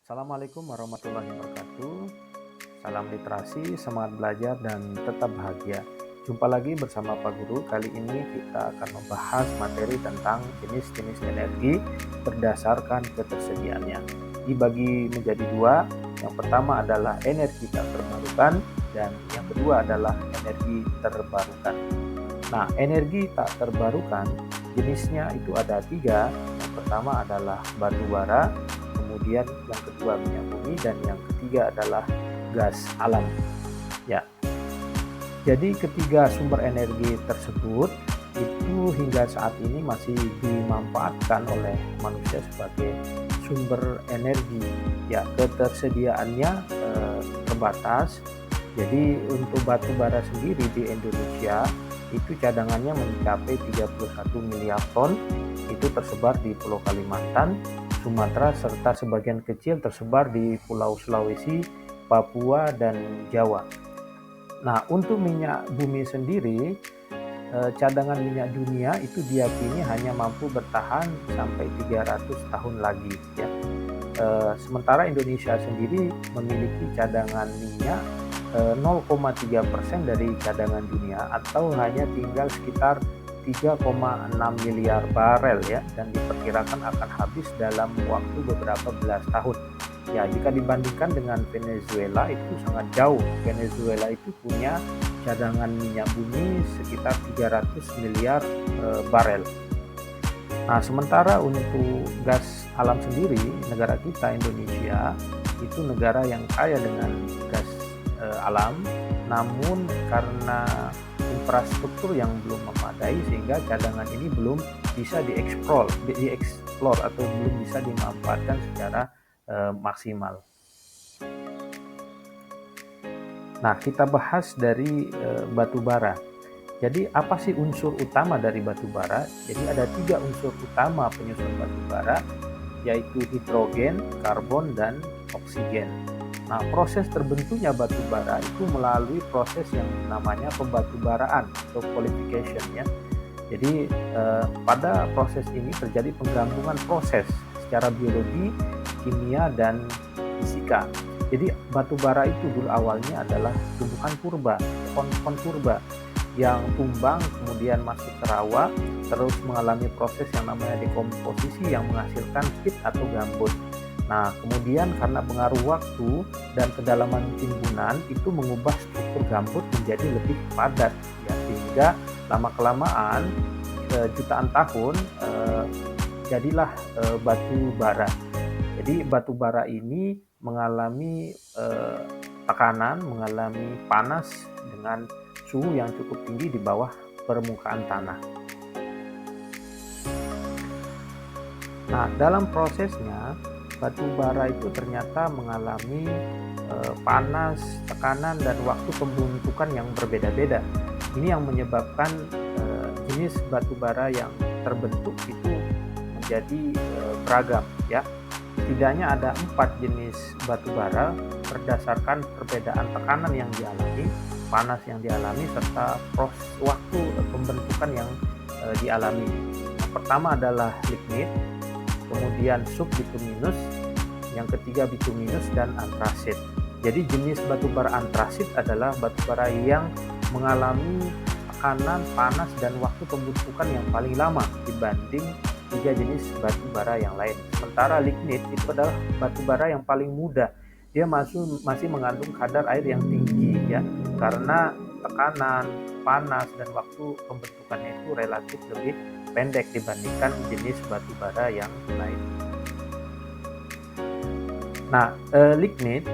Assalamualaikum warahmatullahi wabarakatuh. Salam literasi, semangat belajar, dan tetap bahagia. Jumpa lagi bersama Pak Guru. Kali ini kita akan membahas materi tentang jenis-jenis energi berdasarkan ketersediaannya. Dibagi menjadi dua. Yang pertama adalah energi tak terbarukan dan yang kedua adalah energi terbarukan. Nah, energi tak terbarukan jenisnya itu ada tiga. Yang pertama adalah batu bara, kemudian yang kedua minyak bumi, dan yang ketiga adalah gas alam. Ya, jadi ketiga sumber energi tersebut itu hingga saat ini masih dimanfaatkan oleh manusia sebagai sumber energi. Ya, ketersediaannya terbatas. Jadi untuk batu bara sendiri di Indonesia itu cadangannya mencapai 31 miliar ton, itu tersebar di Pulau Kalimantan, Sumatera, serta sebagian kecil tersebar di Pulau Sulawesi, Papua, dan Jawa. Nah, untuk minyak bumi sendiri, cadangan minyak dunia itu diyakini hanya mampu bertahan sampai 300 tahun lagi. Ya. Sementara Indonesia sendiri memiliki cadangan minyak 0,3% dari cadangan dunia, atau hanya tinggal sekitar 3,6 miliar barel ya, dan diperkirakan akan habis dalam waktu beberapa belas tahun. Ya, jika dibandingkan dengan Venezuela itu sangat jauh. Venezuela itu punya cadangan minyak bumi sekitar 300 miliar barel. Nah, sementara untuk gas alam sendiri, negara kita Indonesia itu negara yang kaya dengan gas alam, namun karena infrastruktur yang belum memadai sehingga cadangan ini belum bisa dieksplor atau belum bisa dimanfaatkan secara maksimal. Nah, kita bahas dari batu bara. Jadi apa sih unsur utama dari batu bara? Jadi ada 3 unsur utama penyusun batu bara, yaitu hidrogen, karbon, dan oksigen. Nah, proses terbentuknya batu bara itu melalui proses yang namanya pembatubaraan atau qualification ya. Jadi pada proses ini terjadi penggabungan proses secara biologi, kimia, dan fisika. Jadi batu bara itu dulu awalnya adalah tumbuhan purba, pohon purba yang tumbang kemudian masuk ke rawa, terus mengalami proses yang namanya dekomposisi yang menghasilkan peat atau gambut. Nah, kemudian karena pengaruh waktu dan kedalaman timbunan itu mengubah struktur gambut menjadi lebih padat ya, sehingga lama-kelamaan jutaan tahun jadilah batu bara. Jadi batu bara ini mengalami tekanan, mengalami panas dengan suhu yang cukup tinggi di bawah permukaan tanah. Nah, dalam prosesnya batu bara itu ternyata mengalami panas, tekanan, dan waktu pembentukan yang berbeda-beda. Ini yang menyebabkan jenis batu bara yang terbentuk itu menjadi beragam ya. Setidaknya ada 4 jenis batu bara berdasarkan perbedaan tekanan yang dialami, panas yang dialami, serta proses waktu pembentukan yang dialami. Yang pertama adalah lignit, kemudian subbituminus, yang ketiga bituminus, dan antrasit. Jadi jenis batu bara antrasit adalah batu bara yang mengalami tekanan, panas, dan waktu pembentukan yang paling lama dibanding 3 jenis batu bara yang lain. Sementara lignit itu adalah batu bara yang paling muda. Dia masih mengandung kadar air yang tinggi ya, karena tekanan, panas, dan waktu pembentukannya itu relatif lebih pendek dibandingkan jenis batu bara yang lain. Nah, lignit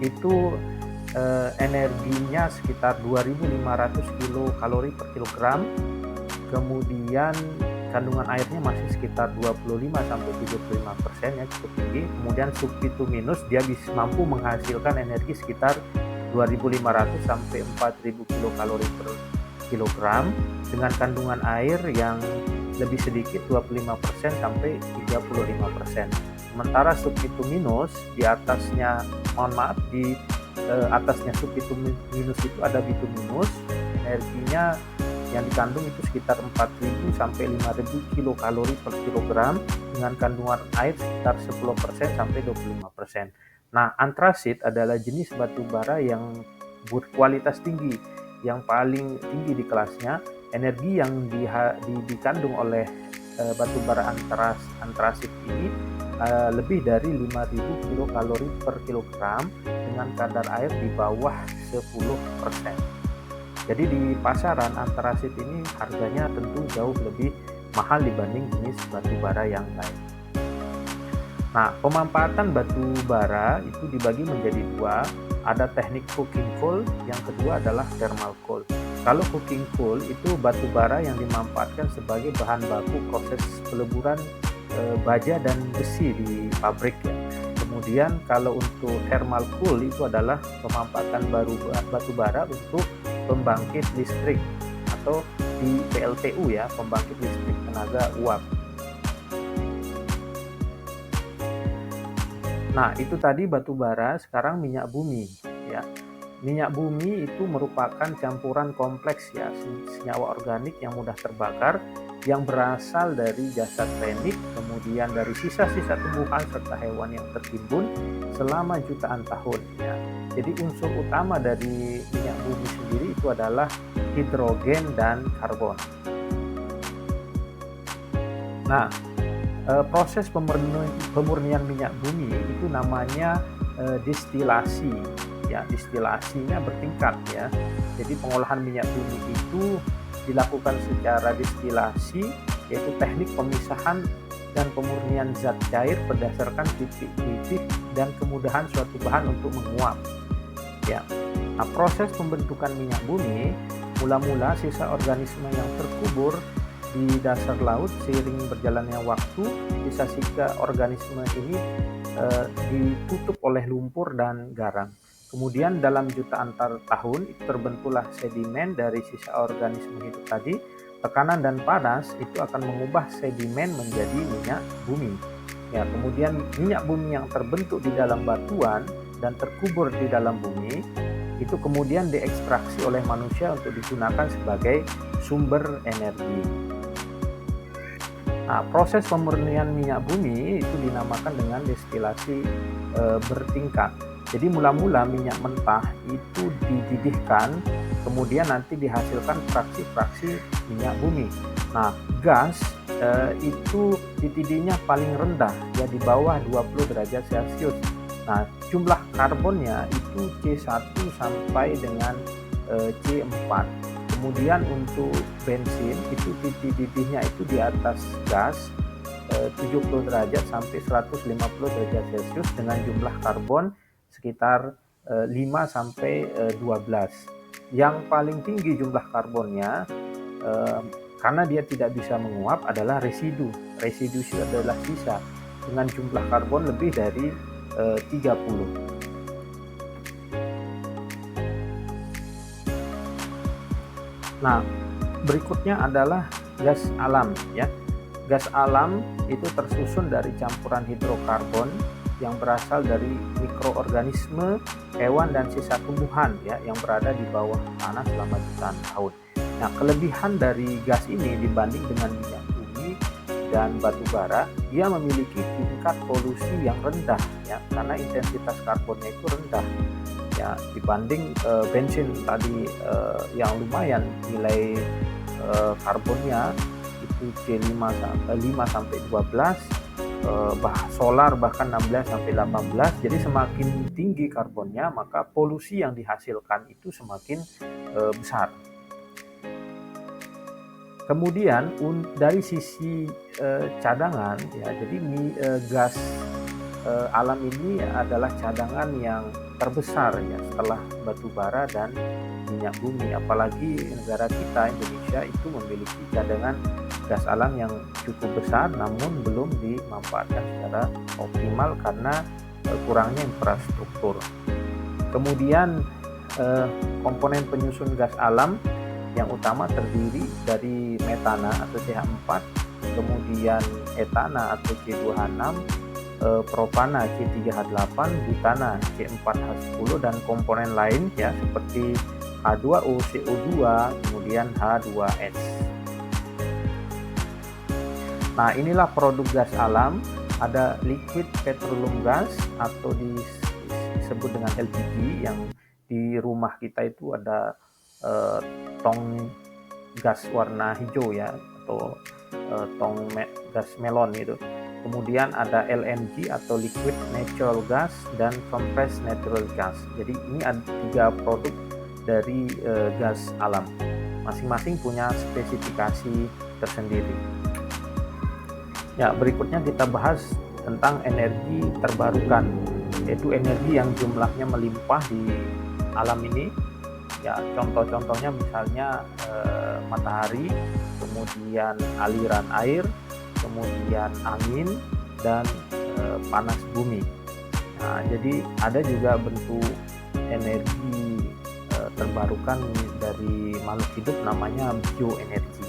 itu energinya sekitar 2.500 kilokalori per kilogram, kemudian kandungan airnya masih sekitar 25-75% ya, cukup tinggi. Kemudian subbituminus dia bisa mampu menghasilkan energi sekitar 2.500 sampai 4.000 kilokalori per kilogram dengan kandungan air yang lebih sedikit 25% sampai 35%. Sementara subbituminus di atasnya, di atasnya subbituminus itu ada bituminus, energinya yang dikandung itu sekitar 4.000 sampai 5.000 kilokalori per kilogram dengan kandungan air sekitar 10% sampai 25%. Nah, antrasit adalah jenis batu bara yang berkualitas tinggi, yang paling tinggi di kelasnya. Energi yang dikandung oleh batu bara antrasit ini lebih dari 5.000 kilokalori per kilogram dengan kadar air di bawah 10%. Jadi di pasaran antrasit ini harganya tentu jauh lebih mahal dibanding jenis batu bara yang lain. Nah, pemanfaatan batu bara itu dibagi menjadi dua. Ada teknik coking coal, yang kedua adalah thermal coal. Kalau coking coal itu batu bara yang dimanfaatkan sebagai bahan baku proses peleburan baja dan besi di pabrik ya. Kemudian kalau untuk thermal coal itu adalah pemanfaatan batu bara untuk pembangkit listrik atau di PLTU ya, pembangkit listrik tenaga uap. Nah, itu tadi batu bara. Sekarang minyak bumi ya. Minyak bumi itu merupakan campuran kompleks ya, senyawa organik yang mudah terbakar yang berasal dari jasad klinik, kemudian dari sisa-sisa tumbuhan serta hewan yang tertimbun selama jutaan tahun ya. Jadi unsur utama dari minyak bumi sendiri itu adalah hidrogen dan karbon. Nah, proses pemurnian minyak bumi itu namanya distilasi ya. Distilasinya bertingkat ya. Jadi pengolahan minyak bumi itu dilakukan secara distilasi, yaitu teknik pemisahan dan pemurnian zat cair berdasarkan titik-titik dan kemudahan suatu bahan untuk menguap ya. Nah, proses pembentukan minyak bumi mula-mula sisa organisme yang terkubur di dasar laut. Seiring berjalannya waktu, sisa-sisa organisme ini ditutup oleh lumpur dan garam. Kemudian dalam jutaan tahun terbentuklah sedimen dari sisa organisme hidup tadi. Tekanan dan panas itu akan mengubah sedimen menjadi minyak bumi. Ya, kemudian minyak bumi yang terbentuk di dalam batuan dan terkubur di dalam bumi itu kemudian diekstraksi oleh manusia untuk digunakan sebagai sumber energi. Nah, proses pemurnian minyak bumi itu dinamakan dengan destilasi bertingkat. Jadi mula-mula minyak mentah itu dididihkan, kemudian nanti dihasilkan fraksi-fraksi minyak bumi. Nah, gas itu dididihnya paling rendah ya, di bawah 20 derajat Celcius. Nah, jumlah karbonnya itu C1 sampai dengan C4. Kemudian untuk bensin itu titik didihnya itu di atas gas 70 derajat sampai 150 derajat Celcius dengan jumlah karbon sekitar 5 sampai 12. Yang paling tinggi jumlah karbonnya karena dia tidak bisa menguap adalah residu. Residu itu adalah sisa dengan jumlah karbon lebih dari 30. Nah, berikutnya adalah gas alam ya. Gas alam itu tersusun dari campuran hidrokarbon yang berasal dari mikroorganisme, hewan dan sisa tumbuhan ya yang berada di bawah tanah selama jutaan tahun. Nah, kelebihan dari gas ini dibanding dengan minyak bumi dan batu bara, dia memiliki tingkat polusi yang rendah ya, karena intensitas karbonnya itu rendah ya dibanding bensin tadi yang lumayan nilai karbonnya itu C5 sampai 12, solar bahkan 16 sampai 18. Jadi semakin tinggi karbonnya, maka polusi yang dihasilkan itu semakin besar. Kemudian dari sisi cadangan ya, jadi gas alam ini adalah cadangan yang terbesar ya setelah batu bara dan minyak bumi. Apalagi negara kita Indonesia itu memiliki cadangan gas alam yang cukup besar, namun belum dimanfaatkan secara optimal karena kurangnya infrastruktur. Kemudian komponen penyusun gas alam yang utama terdiri dari metana atau CH4, kemudian etana atau C2H6, propana C3H8, butana C4H10 dan komponen lain ya seperti H2O, CO2, kemudian kemudian H2S. Nah, inilah produk gas alam. Ada liquid petroleum gas atau disebut dengan LPG, yang di rumah kita itu ada tong gas warna hijau ya, atau gas melon itu. Kemudian ada LNG atau liquid natural gas dan compressed natural gas. Jadi ini ada 3 produk dari gas alam. Masing-masing punya spesifikasi tersendiri. Ya, berikutnya kita bahas tentang energi terbarukan, yaitu energi yang jumlahnya melimpah di alam ini. Ya, contoh-contohnya misalnya matahari, kemudian aliran air, kemudian angin, dan panas bumi. Nah, jadi ada juga bentuk energi terbarukan dari makhluk hidup, namanya bioenergi.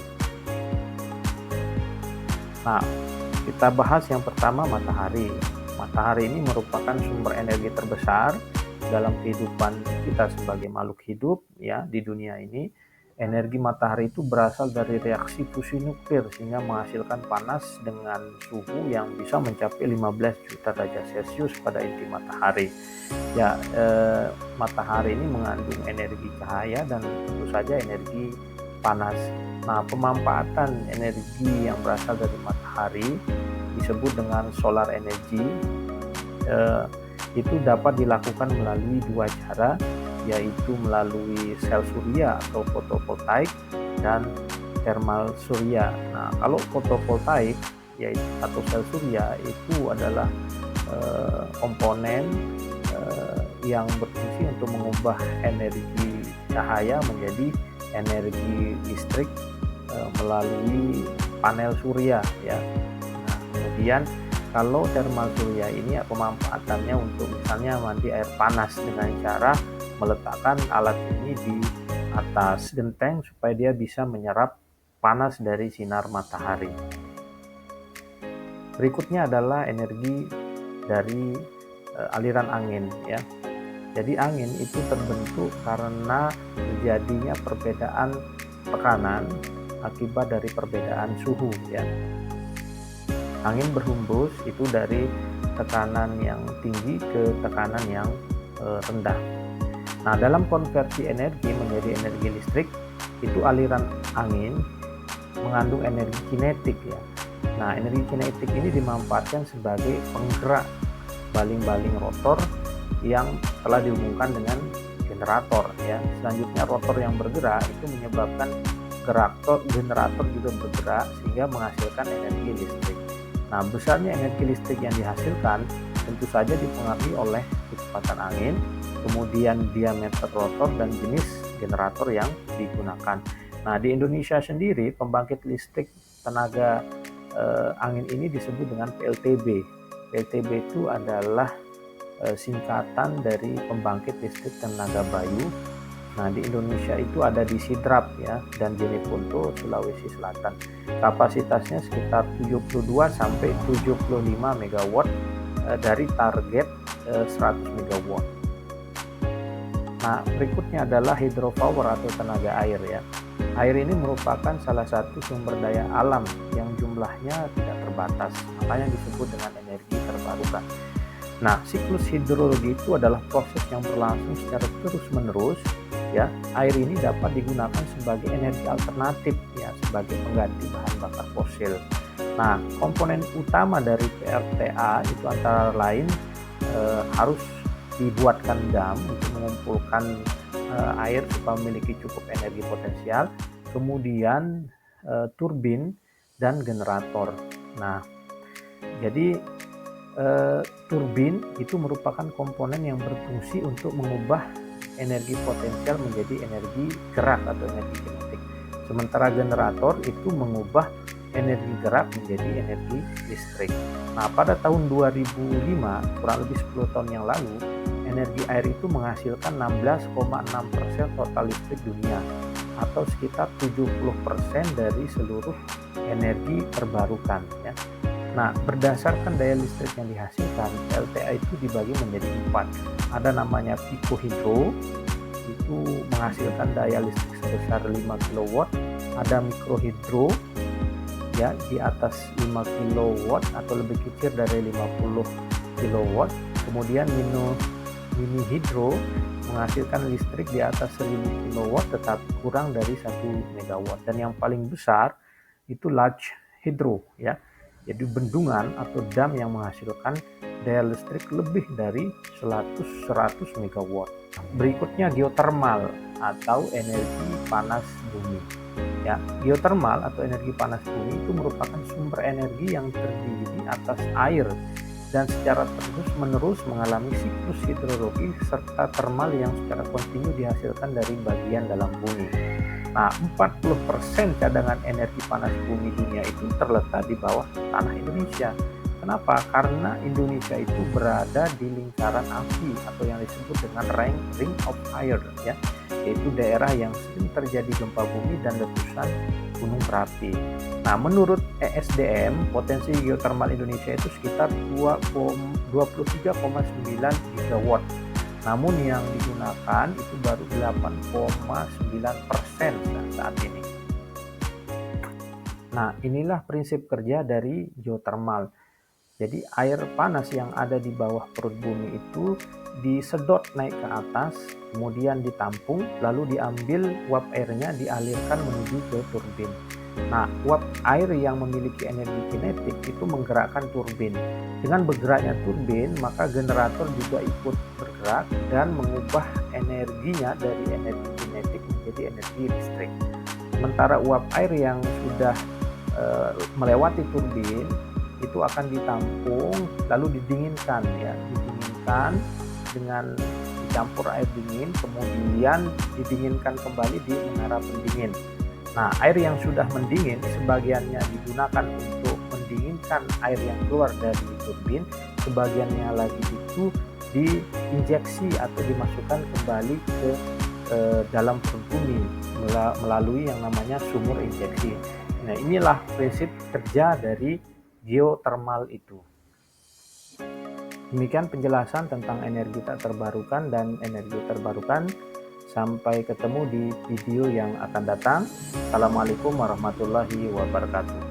Nah, kita bahas yang pertama, matahari. Matahari ini merupakan sumber energi terbesar dalam kehidupan kita sebagai makhluk hidup ya di dunia ini. Energi matahari itu berasal dari reaksi fusi nuklir sehingga menghasilkan panas dengan suhu yang bisa mencapai 15 juta derajat Celcius pada inti matahari. Ya, matahari ini mengandung energi cahaya dan tentu saja energi panas. Nah, pemanfaatan energi yang berasal dari matahari disebut dengan solar energy. Itu dapat dilakukan melalui 2 cara, yaitu melalui sel surya atau fotovoltaik dan thermal surya. Nah, kalau fotovoltaik yaitu atau sel surya itu adalah komponen yang berfungsi untuk mengubah energi cahaya menjadi energi listrik melalui panel surya ya. Nah, kemudian kalau thermal surya ini pemanfaatannya untuk misalnya mandi air panas dengan cara meletakkan alat ini di atas genteng supaya dia bisa menyerap panas dari sinar matahari. Berikutnya adalah energi dari aliran angin ya. Jadi angin itu terbentuk karena terjadinya perbedaan tekanan akibat dari perbedaan suhu ya. Angin berhembus itu dari tekanan yang tinggi ke tekanan yang rendah. Nah, dalam konversi energi menjadi energi listrik itu aliran angin mengandung energi kinetik ya. Nah, energi kinetik ini dimanfaatkan sebagai penggerak baling-baling rotor yang telah dihubungkan dengan generator ya. Selanjutnya rotor yang bergerak itu menyebabkan generator juga bergerak sehingga menghasilkan energi listrik. Nah, besarnya energi listrik yang dihasilkan tentu saja dipengaruhi oleh kecepatan angin, kemudian diameter rotor dan jenis generator yang digunakan. Nah, di Indonesia sendiri pembangkit listrik tenaga angin ini disebut dengan PLTB. PLTB itu adalah singkatan dari pembangkit listrik tenaga bayu. Nah, di Indonesia itu ada di Sidrap ya dan Jeneponto, Sulawesi Selatan. Kapasitasnya sekitar 72 sampai 75 MW dari target 100 MW. Nah, berikutnya adalah hydropower atau tenaga air ya. Air ini merupakan salah satu sumber daya alam yang jumlahnya tidak terbatas, makanya disebut dengan energi terbarukan. Nah, siklus hidrologi itu adalah proses yang berlangsung secara terus-menerus ya. Air ini dapat digunakan sebagai energi alternatif ya, sebagai pengganti bahan bakar fosil. Nah, komponen utama dari PLTA itu antara lain harus dibuatkan dam untuk mengumpulkan air supaya memiliki cukup energi potensial, kemudian turbin dan generator. Nah, jadi turbin itu merupakan komponen yang berfungsi untuk mengubah energi potensial menjadi energi gerak atau energi kinetik. Sementara generator itu mengubah energi gerak menjadi energi listrik. Nah, pada tahun 2005, kurang lebih 10 tahun yang lalu, energi air itu menghasilkan 16,6% total listrik dunia atau sekitar 70% dari seluruh energi terbarukan ya. Nah, berdasarkan daya listrik yang dihasilkan, LTA itu dibagi menjadi 4. Ada namanya picohydro, itu menghasilkan daya listrik sebesar 5 kW. Ada mikrohidro ya di atas 5 kW atau lebih kecil dari 50 kW. Kemudian mini hidro menghasilkan listrik di atas 1000 kW tetap kurang dari 1 MW. Dan yang paling besar itu large hydro ya. Jadi bendungan atau dam yang menghasilkan daya listrik lebih dari 100 MW. Berikutnya geothermal atau energi panas bumi. Ya, geothermal atau energi panas bumi itu merupakan sumber energi yang terdiri atas air dan secara terus-menerus mengalami siklus hidrologi serta termal yang secara kontinu dihasilkan dari bagian dalam bumi. Nah, 40% cadangan energi panas bumi dunia itu terletak di bawah tanah Indonesia. Kenapa? Karena Indonesia itu berada di lingkaran api atau yang disebut dengan ring of fire ya, yaitu daerah yang sering terjadi gempa bumi dan letusan gunung berapi. Nah, menurut ESDM, potensi geothermal Indonesia itu sekitar 23,9 gigawatt. Namun yang digunakan itu baru 8,9% saat ini. Nah, inilah prinsip kerja dari geothermal. Jadi air panas yang ada di bawah perut bumi itu disedot naik ke atas, kemudian ditampung, lalu diambil uap airnya dialirkan menuju ke turbin. Nah, uap air yang memiliki energi kinetik itu menggerakkan turbin. Dengan bergeraknya turbin, maka generator juga ikut bergerak dan mengubah energinya dari energi kinetik menjadi energi listrik. Sementara uap air yang sudah melewati turbin itu akan ditampung lalu didinginkan ya, didinginkan dengan dicampur air dingin, kemudian didinginkan kembali di menara pendingin. Nah, air yang sudah mendingin sebagiannya digunakan untuk mendinginkan air yang keluar dari turbin, sebagiannya lagi itu diinjeksi atau dimasukkan kembali ke dalam perut bumi melalui yang namanya sumur injeksi. Nah, inilah prinsip kerja dari geothermal itu. Demikian penjelasan tentang energi tak terbarukan dan energi terbarukan. Sampai ketemu di video yang akan datang. Assalamualaikum warahmatullahi wabarakatuh.